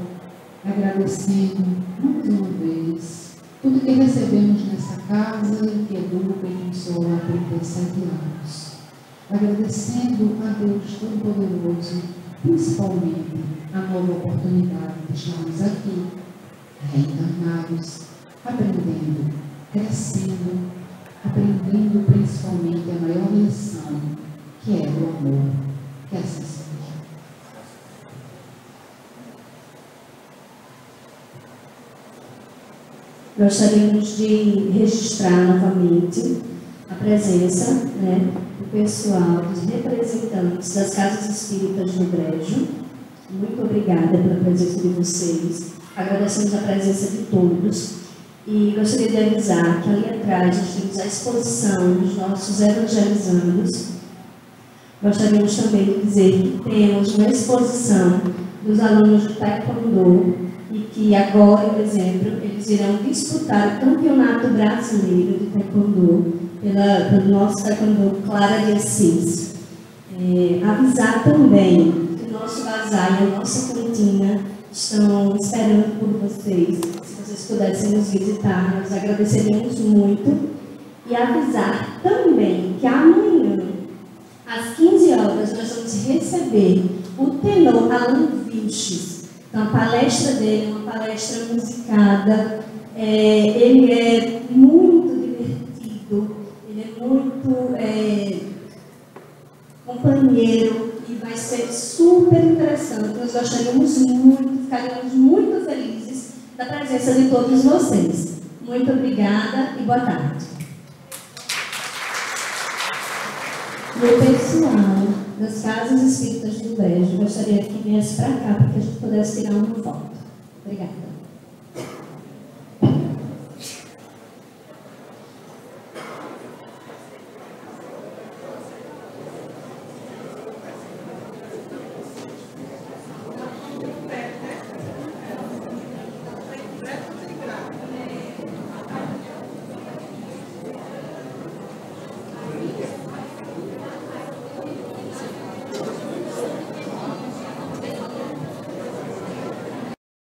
agradecendo mais uma vez tudo que recebemos nessa casa, que educa e consola há 37 anos. Agradecendo a Deus Todo-Poderoso, principalmente a nova oportunidade de estarmos aqui, reencarnados, aprendendo, crescendo, aprendendo principalmente a maior lição, que é o amor. Que assim seja. Gostaríamos de registrar novamente a presença do pessoal, dos representantes das Casas Espíritas do Brejo. Muito obrigada pela presença de vocês. Agradecemos a presença de todos. E gostaria de avisar que ali atrás nós temos a exposição dos nossos evangelizandos. Gostaríamos também de dizer que temos uma exposição dos alunos de Taekwondo e que agora, em dezembro, eles irão disputar o Campeonato Brasileiro de Taekwondo pelo nosso Taekwondo Clara de Assis. Avisar também que o nosso bazar e a nossa cantina estão esperando por vocês. Se vocês pudessem nos visitar, nós agradeceríamos muito. E avisar também que amanhã, às 15 horas, nós vamos receber o tenor Alan Vilches. Então, a palestra dele é uma palestra musicada. Ele é muito divertido, ele é muito companheiro e vai ser super interessante. Nós gostaríamos muito, ficaríamos muito felizes da presença de todos vocês. Muito obrigada e boa tarde. E o pessoal das Casas Espíritas do Brejo gostaria que viesse para cá para que a gente pudesse tirar uma foto. Obrigada.